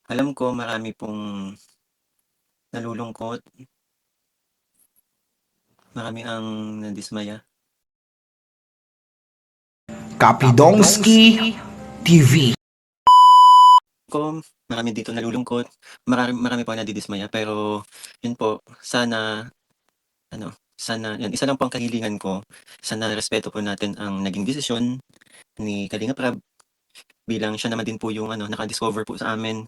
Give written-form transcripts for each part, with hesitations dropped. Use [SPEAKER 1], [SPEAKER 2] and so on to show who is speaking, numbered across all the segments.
[SPEAKER 1] Alam ko marami pong nalulungkot, marami ang nadismaya.
[SPEAKER 2] Kapidongski TV.
[SPEAKER 1] Ko marami dito nalulungkot, marami po ang nadidismaya pero yun po sana ano, sana yun isa lang po ang kahilingan ko, sana respeto po natin ang naging desisyon ni Kalingap Rab bilang siya naman din po yung naka-discover po sa amin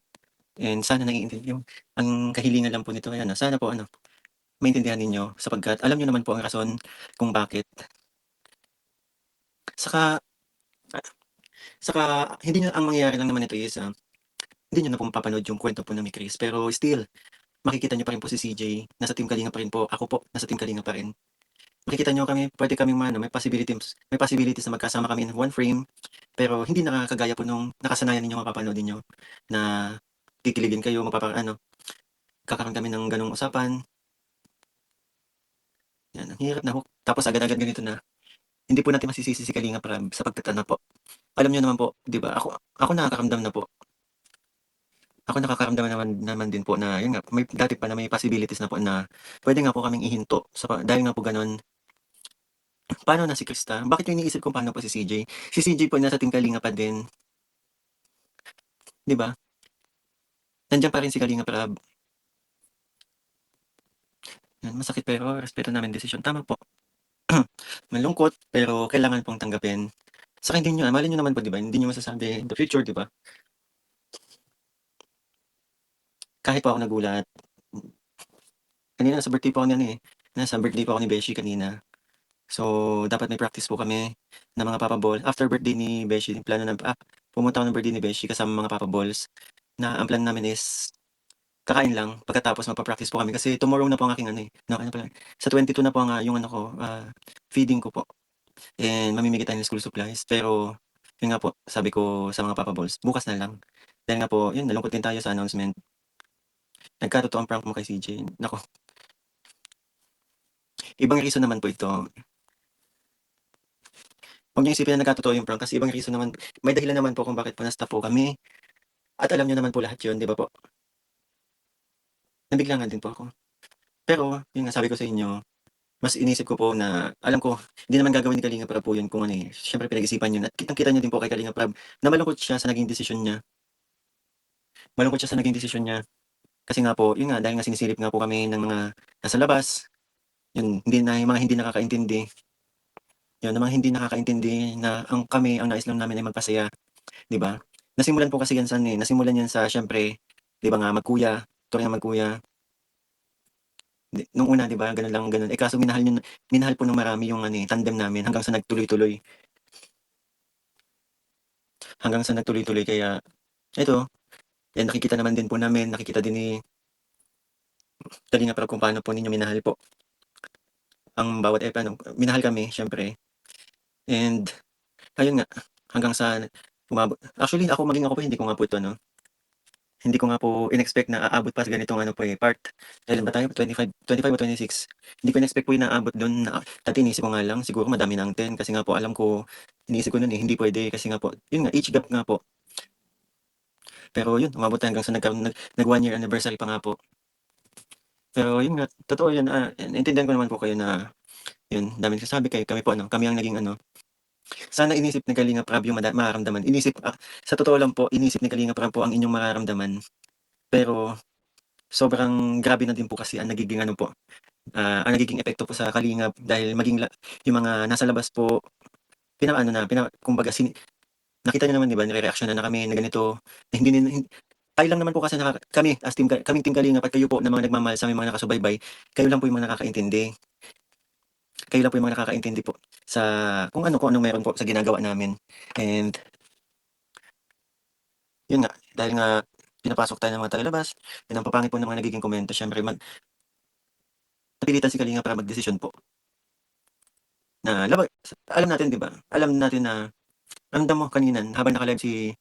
[SPEAKER 1] and sana naiintindihan yung ang kahilingan lang po nito ay sana po maintindihan ninyo sapagkat alam niyo naman po ang rason kung bakit. Saka saka hindi niyo ang mangyayari lang naman nito is, hindi niyo na po mapapanood yung kwento po ni Chris pero still makikita niyo pa rin po si CJ, nasa Team Kalinga pa rin po, ako po nasa Team Kalinga pa rin. Makikita niyo kami, puwede kaming may possibilities na magkasama kami in one frame, pero hindi nakakagaya po nung nakasanayan ninyong mapapanood ninyo na kikiligin kayo, kakaroon kami ng gano'ng usapan, 'yan ang hirap na ho. Tapos agad-agad ganito na, hindi po natin masisisi si Kalingap Rab sapagkat po, alam niyo naman po, 'di ba, ako nakakaramdam na po. Ako nakakaramdam naman naman din po na yun nga, may dati pa na may possibilities na po na puwede nga po kaming ihinto dahil nga po gano'n. Paano na si Krista? Bakit yung iniisip ko paano po si CJ? Si CJ po nasa Team Kalinga pa din, 'di ba? Nandiyan pa rin si Kalingap Rab. Yan, masakit pero respeto namin desisyon. Tama po. Malungkot pero kailangan pong tanggapin. Saka hindi niyo malay niyo naman po 'di ba, hindi niyo masasabi in the future 'di ba? Kahit po ako nagulat, kanina nasa birthday po ako ni Beshi kanina. So, dapat may practice po kami ng mga Papa Ball. After birthday ni Beshi, pumunta ako ng birthday ni Beshi kasama mga Papa Balls na ang plan namin is kakain lang pagkatapos magpa-practice po kami kasi tomorrow na po ang aking ano pala, sa 22 na po ang, yung feeding ko po and mamimigay tayo ng school supplies. Pero yun nga po, sabi ko sa mga Papa Balls, bukas na lang. Dahil nga po, yun nalungkot din tayo sa announcement. Nagkatotoong prank mo kay CJ. Naku, ibang reason naman po ito. Huwag niyo isipin na nagkatotoo yung prank kasi ibang reason naman, may dahilan naman po kung bakit po na-stop po kami at alam niyo naman po lahat yun, 'di ba po? Nabiglangan din po ako. Pero yun nga sabi ko sa inyo, mas inisip ko po na alam ko hindi naman gagawin ni Kalingap Rab po yun kung siyempre pinag-isipan yun at kitang-kita niyo din po kay Kalingap Rab na malungkot siya sa naging desisyon niya. Malungkot siya sa naging desisyon niya kasi nga po, yun nga dahil nga sinisilip nga po kami ng mga nasa labas, yun yung mga hindi nakakaintindi, yun yung mga hindi nakakaintindi na ang nais lang namin ay magpasaya, 'di ba? Nasimulan yan sa siyempre, 'di ba nga magkuya, tuloy na magkuya. Nung una 'di ba gano'n lang gano'n, kaso minahal po ng marami yung tandem namin hanggang sa nagtuloy-tuloy kaya eto, nakikita naman din po namin, nakikita din ni Kalingap Rab kung paano po ninyo minahal po ang bawat minahal kami siyempre and ayun nga, hanggang sa umabot actually ako po hindi ko nga po ito hindi ko nga po in-expect na aabot pa sa ganitong part. Kailan ba tayo 25 o 26? Hindi ko in-expect po yung aabot dun dati iniisip ko nga lang siguro madami ng 10 kasi nga po alam ko iniisip ko nun, hindi puwede kasi nga po yun nga age gap nga po. Pero yun umabot tayo hanggang sa nag 1 year anniversary pa nga po. Pero yun nga, totoo yun, naintindihan ko naman po kayo na yun daming nagsasabi kami po kami ang naging sana inisip ni Kalingap Rab yung mararamdaman. Sa totoo lang po inisip ni Kalingap Rab po ang inyong mararamdaman. Pero sobrang grabe na din po kasi ang nagiging epekto po sa Kalingap dahil yung mga nasa labas po kumbaga nakita niyo naman 'di ba nire-reaksyonan na kami na ganito, na hindi nila tayo lang naman po kasi kaming Team Kalingap at kayo po na mga nagmamahal sa'ming mga nakasubaybay, kayo lang po yung mga nakakaintindi. Kayo lang po yung mga nakakaintindi po sa kung anong meron po sa ginagawa namin and yun nga, dahil nga pinapasok tayo ng mga taga-labas, yun ang papangit po ng mga nagiging komento siyempre napilitan si Kalingap para magdesisyon po na alam natin 'di ba, alam natin na ramdam mo kanina habang naka-live si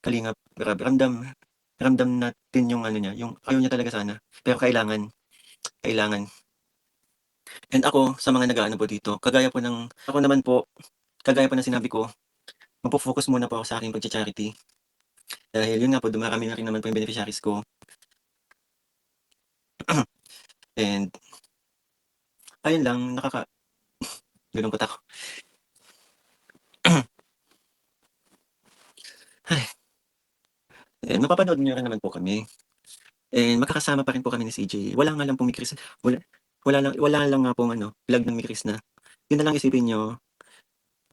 [SPEAKER 1] Kalingap, grabe ramdam natin yung niya, yung ayaw niya talaga sana, pero kailangan. And ako sa mga nag-aano po dito, kagaya po ng sinabi ko, magfo-focus muna po ako sa aking pagcha-charity. Dahil yun nga po dumarami na rin naman po yung beneficiaries ko and ayun lang nalulungkot ako. Ay, mapapanood niyo rin naman po kami and magkakasama pa rin po kami ni CJ. Wala nga lang pong Mikris wala lang nga pong vlog ng Mikris na. Yun na lang isipin niyo,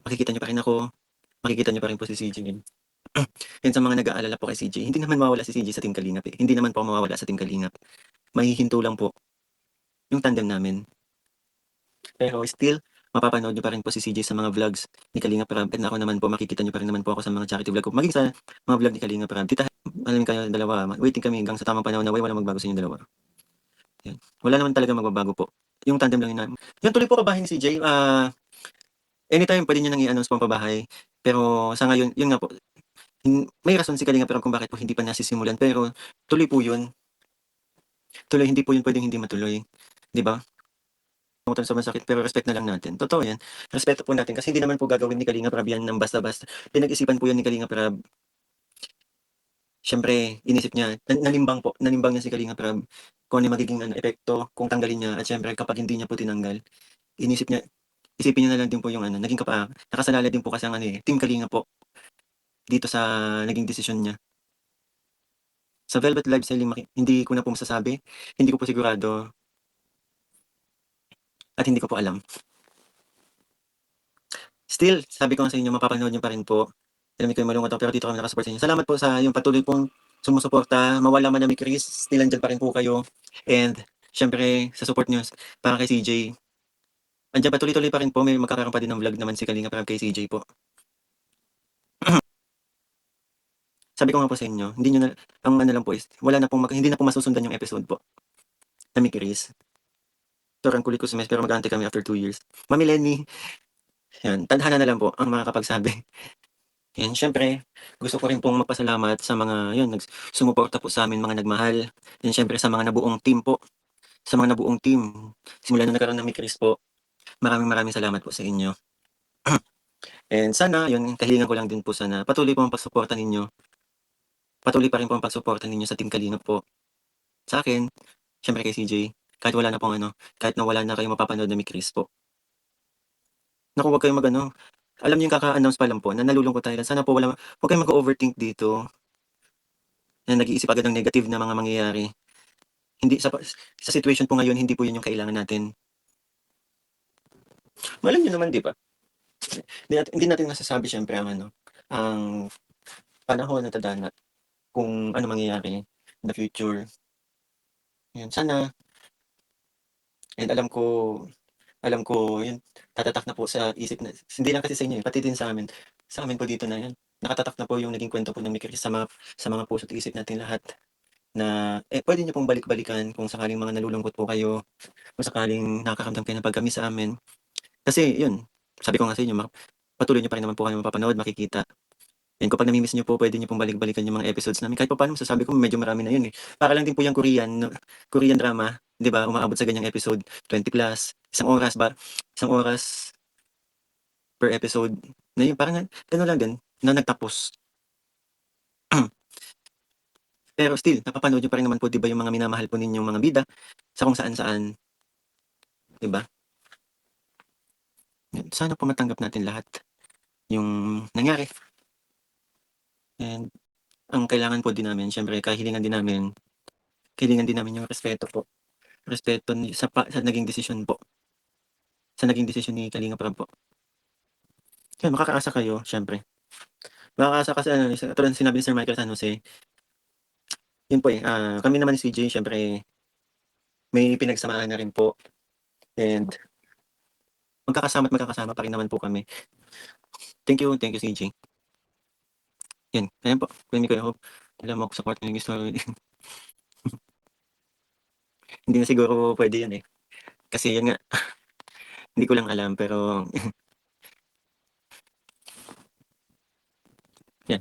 [SPEAKER 1] makikita niyo pa rin ako, makikita niyo pa rin po si CJ. And sa mga nag-aalala po kay CJ, hindi naman mawawala si CJ sa Team Kalingap, eh. Hindi naman po ako mawawala sa Team Kalingap. Mahihinto lang po yung tandem namin. Pero still, mapapanood niyo pa rin po si CJ sa mga vlogs ni Kalingap Rab and ako naman po makikita niyo pa rin naman po ako sa mga charity vlog ko. Maging sa mga vlog ni Kalingap Rab. Tita, alam kayo dalawa, waiting kami hanggang sa tamang panahon na walang magbago sa inyong dalawa. Yan. Wala naman talagang magbabago po. Yung tandem lang yun namin. Yung tuloy po pabahay ni CJ, anytime pwede niyo nang i-announce po ang pabahay. Pero sa ngayon, yun nga po, may rason si Kalingap Rab kung bakit po hindi pa nasisimulan pero tuloy po yun. Tuloy, hindi po yun pwedeng hindi matuloy. 'Di ba? Tungkol sa masakit pero respect na lang natin. Totoo yan. Respeto po natin kasi hindi naman po gagawin ni Kalingap Rab yan ng basta-basta. Pinag-isipan po yan ni Kalingap Rab. Siyempre, inisip niya, nanimbang niya si Kalingap Rab kung ano yung magiging epekto kung tanggalin niya at siyempre kapag hindi niya po tinanggal, isipin niyo na lang din po yung naging nakasalalay din po kasi ang Team Kalingap po dito sa naging desisyon niya. Sa Velvet Live Selling, hindi ko na po masasabi, hindi ko po sigurado at hindi ko po alam. Still, sabi ko nga sa inyo, mapapanood niyo pa rin po. Alam ko yung malungkot ako pero dito kami nakasupport sa inyo. Salamat po sa yung patuloy pong sumusuporta. Mawala man na ni Chris, still andyan pa rin po kayo. And syempre, sa support niyo para kay CJ, andyan pa tuloy-tuloy pa rin po. May magkakaroon pa din ng vlog naman si Kalinga para kay CJ po. Sabi ko nga po sa inyo, hindi niyo na, ang lang po is, hindi na po masusundan yung episode po na ni Chris. Ang kulit ko sa mes pero mag-aantay kami after 2 years. Mami Lenny, yan, tadhana na lang po ang makakapagsabi. Yan, siyempre, gusto ko rin pong magpasalamat sa mga yun, sumuporta po sa amin, mga nagmahal. Yan, siyempre sa mga nabuong team po. Sa mga nabuong team. Simula nung nagkaroon ng Mikris po. Maraming salamat po sa inyo. And sana, yun, kahilingan ko lang din po sana. Patuloy po ang pagsuporta ninyo. Patuloy pa rin po ang pagsuporta ninyo sa Team Kalingap po. Sa akin, siyempre kay CJ, kahit wala na pong kahit na wala na kayo mapapanood na Mikris po. Naku, wag kayong alam niyo yung kaka-announce pa lang po na nalulungkot tayo. Sana po wag kayong mag-overthink dito. Na nag-iisip agad ng negative na mga mangyayari. Hindi sa situation po ngayon, hindi po yun yung kailangan natin. Alam niyo naman, di ba? Hindi natin masasabi syempre ang panahon na tadhana kung ano mangyayari in the future. Yun, sana and alam ko yun, tatatak na po sa isip na hindi lang kasi sa inyo, pati din sa amin. Sa amin po dito na yan, nakatatak na po yung naging kwento po ng Mikris sa mga puso't isip natin lahat na, pwede niyo pong balik-balikan kung sakaling mga nalulungkot po kayo, kung sakaling nakakaramdam kayo ng pagka-miss sa amin. Kasi yun, sabi ko nga sa inyo, patuloy niyo pa rin naman po kami mapapanood, makikita. And kapag nami-miss niyo po, pwede niyo pong balik-balikan yung mga episodes namin. Kahit papaano masasabi ko medyo marami na yun, eh. Para lang din po yung Korean drama, 'di ba? Umaabot sa ganyang episode, 20 plus, isang oras per episode. Na yun, parang ano lang din, na nagtapos. Pero still, napapanood niyo pa rin naman po, 'di ba, yung mga minamahal po ninyong mga bida sa kung saan-saan, 'di ba? Sana po matanggap natin lahat yung nangyari. And ang kailangan po din namin, siyempre, kahilingan din namin yung respeto po. Respeto sa naging desisyon po. Sa naging desisyon ni Kalingap Rab po. Yun, makakaasa kayo, siyempre. Makakaasa kasi katulad ng sinabi ni Sir Michael San Jose, yun po kami naman ni CJ, siyempre, may pinagsamaan na rin po. And magkakasama pa rin naman po kami. Thank you CJ. Yan, ayan po. Kuya Mikoy, hope alam mo support yung gusto. Hindi na siguro pwede yun, eh. Kasi yun nga, hindi ko lang alam pero yan.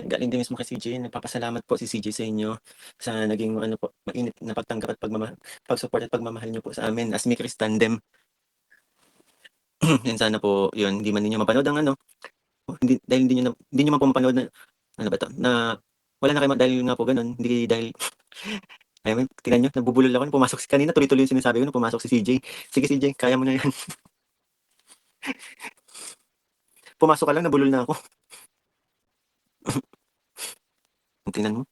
[SPEAKER 1] Galing din mismo kay CJ. Nagpapasalamat po si CJ sa inyo sa naging po, mainit na pagtanggap at pag-support at pagmamahal niyo po sa amin as Mikris Tandem. And sana po yun, hindi man ninyo mapanood ang hindi, dahil hindi nyo man po mapanood na ano ba 'to, na wala na kayo dahil nga po gano'n, hindi dahil alam mo yun, tingnan niyo nabubulol ako nung pumasok kanina tuloy-tuloy yung sinasabi ko nung pumasok si CJ. "Sige CJ, kaya mo na 'yan." Pumasok ka lang nabulol na ako. Tingnan mo,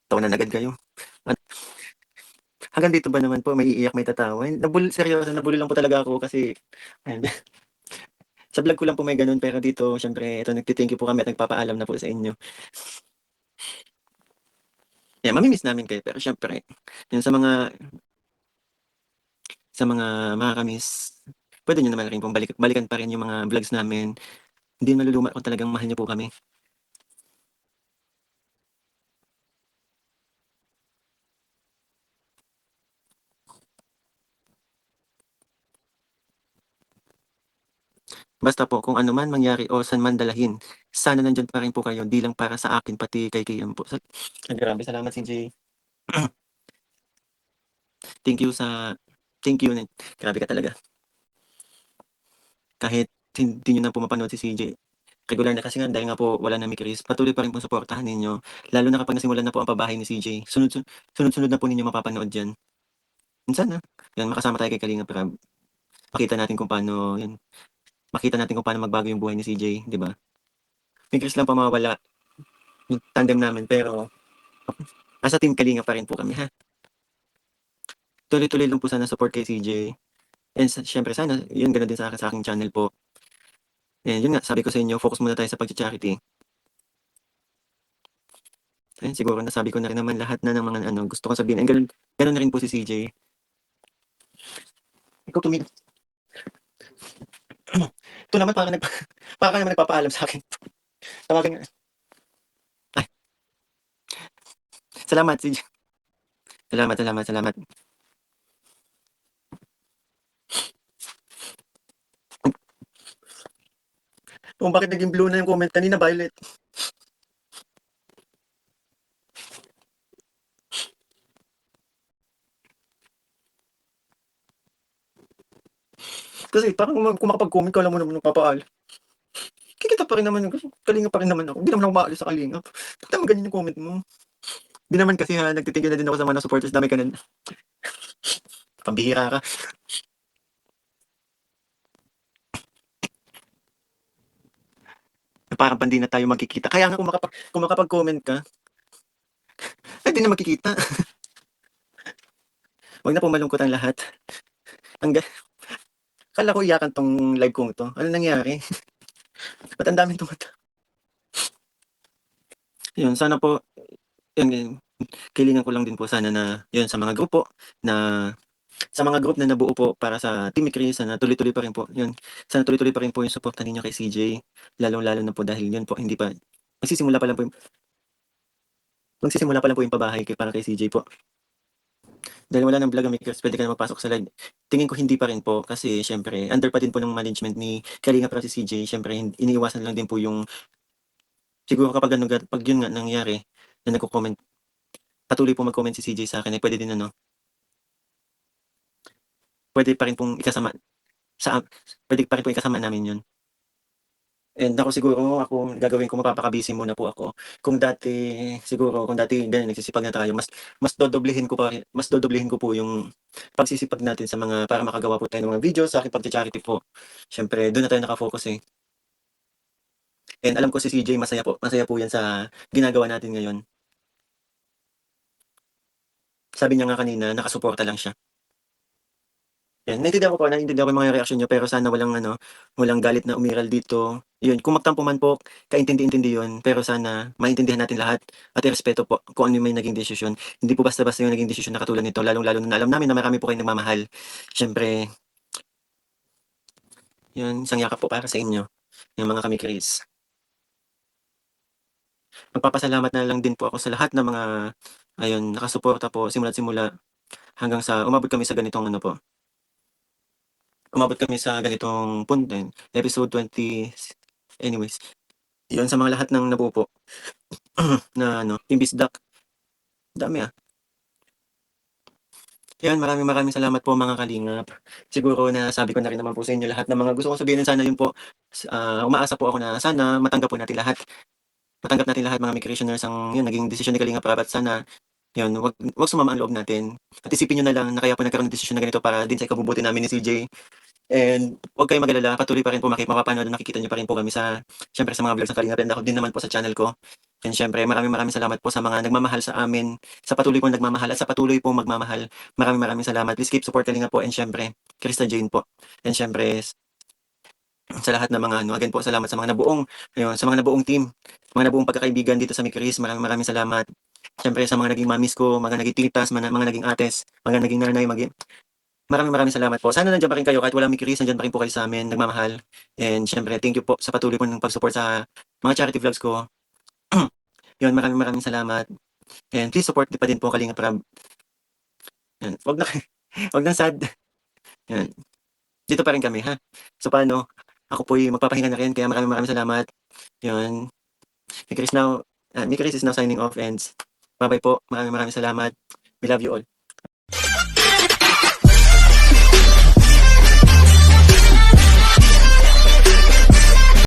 [SPEAKER 1] tawanan agad kayo. At hanggang dito ba naman po maiiyak, may tatawa, seryoso nabulol lang po talaga ako kasi ayan, sa vlog ko lang po may gano'n pero dito siyempre ito nagte-thank you po kami at nagpapaalam na po sa inyo. Kaya mami-miss namin kayo pero siyempre yun sa mga makaka-miss, puwede niyo naman rin pong balikan pa rin yung mga vlogs namin. Hindi maluluma kung talagang mahal niyo po kami. Basta po kung ano man mangyari o saan man dalahin, sana nandiyan pa rin po kayo, 'di lang para sa akin pati kay Kian po. Ay grabe salamat CJ. Thank you sa thank you na grabe ka talaga. Kahit hindi niyo na po mapanood si CJ, regular na kasi nga dahil nga po wala na mi Chris, patuloy pa rin pong suportahan ninyo. Lalo na kapag nasimulan na po ang pabahay ni CJ, sunod-sunod na po ninyo mapapanood 'yan. Minsan na 'yan makasama tayo kay Kalingap Rab, makita natin kung paano 'yan, makita natin kung paano magbago yung buhay ni CJ, 'di ba? Mi Chris lang po mawawala, yung tandem namin pero nasa team Kalingap pa rin po kami, ha. Tuloy-tuloy lang po sana support kay CJ and siyempre sana yun gano'n din sa aking channel po. And yun nga, sabi ko sa inyo focus muna tayo sa pagcha-charity. Ayun siguro nasabi ko na rin naman lahat na ng mga ano gusto kong sabihin and gano'n gano'n na rin po si CJ. Ikaw ito naman para ka naman nagpapaalam sa'kin. Tawagin nga ay salamat CJ. Salamat, salamat, salamat. Kung bakit naging blue na yung comment kanina violet. Kasi parang kung makapag-comment ka alam mo naman nagpapaalam. Kikita pa rin naman Kalingap pa rin naman ako. Hindi naman ako maalis sa Kalingap. Ba't naman ganyan yung comment mo? Hindi naman kasi ha, nagtitigil na din ako sa mga supporters namin ka na pambihira ka. Na parang hindi na tayo magkikita. Kaya nga kung makapag-comment ka, ay di na magkikita. Wag na po malungkot ang lahat. Ang akala ko iyakan 'tong live kong 'to. Ano nangyari? Ba't ang daming yun sana po yun, hilingan ko lang din po sana na yun na sa mga group na nabuo po para sa Team Chris sana tuloy-tuloy pa rin po yun. Sana tuloy-tuloy pa rin po yung suporta ninyo kay CJ, lalong-lalo na po dahil yun po hindi pa magsisimula pa lang po yung pabahay para kay CJ po. Dahil wala ng vlog ang Chris puwede ka na magpasok sa live. Tingin ko hindi pa rin po kasi siyempre under pa din po ng management ni Kalingap Rab si CJ siyempre iniiwasan lang din po yung siguro kapag ano 'pag yun nga nangyari na nagko-comment patuloy po mag-comment si CJ sa'kin ay puwede din ano, puwede pa rin pong ikasama sa puwede pa rin pong ikasama namin yun. And ako siguro gagawin ko mapapaka-busy muna po ako. Kung dati ganyan nagsisipag na tayo mas dodoblehin ko po yung pagsisipag natin sa mga para makagawa po tayo ng mga videos sa aking pagcha-charity po. Siyempre dun na tayo naka-focus, eh. And alam ko si CJ masaya po yan sa ginagawa natin ngayon. Sabi niya nga kanina nakasuporta lang siya. Yan, naiintindihan ko yung mga reaksyon niyo pero sana walang galit na umiral dito. Yun, kung magtampo man po, kaintindi-intindi yun, pero sana maintindihan natin lahat at irespeto po kung ano yung may naging desisyon. Hindi po basta-basta yung naging desisyon na katulad nito, lalong-lalo na alam namin na marami po kayong nagmamahal. Siyempre, yun, isang yakap po para sa inyo, yung mga kami-Chris. Magpapasalamat na lang din po ako sa lahat ng mga ayun, nakasuporta po simula't simula hanggang sa umabot kami sa ganitong punto, episode 20 anyways, yun sa mga lahat ng nabuo po na Team Bisdak, dami, Yan, maraming salamat po mga kalingap. Siguro nasabi ko na rin naman po sa inyo lahat ng mga gusto kong sabihin sana yun po, umaasa po ako na sana matanggap po natin lahat matanggap natin lahat mga Microrationers ang yun naging desisyon ni Kalingap Rab at sana yun, wag sumama ang loob natin. At isipin niyo na lang na kaya po nagkaroon ng desisyon na ganito para din sa ikabubuti namin ni CJ. And huwag kayong mag-alala, patuloy pa rin po mapapanood, nakikita niyo pa rin po kami sa siyempre sa mga vlogs ng Kalingap and ako din naman po sa channel ko. And siyempre maraming salamat po sa mga nagmamahal sa amin, sa patuloy pong nagmamahal at sa patuloy pong magmamahal. Maraming salamat. Please keep support Kalingap po and siyempre Krista Jane po. And siyempre sa lahat ng mga ano, again po salamat sa mga nabuong ayun, sa mga nabuong team, mga nabuong pagkakaibigan dito sa Micris. Maraming salamat. Siyempre sa mga naging mamis ko, mga naging titas, mga naging ates, mga naging nanay, maraming salamat po. Sana nandiyan pa rin kayo kahit walang Micris, nandiyan pa rin po kayo sa amin, nagmamahal. And siyempre thank you po sa patuloy po ng pag-support sa mga charity vlogs ko. Yun, maraming salamat. And please support pa din po Kalingap Rab. Yan, wag na wag nang sad. Yan. Dito pa rin kami ha. So paano? Ako po'y magpapahinga na rin kaya maraming salamat. Yun. Micris is now signing off and bye-bye po. Maraming salamat. We love you all.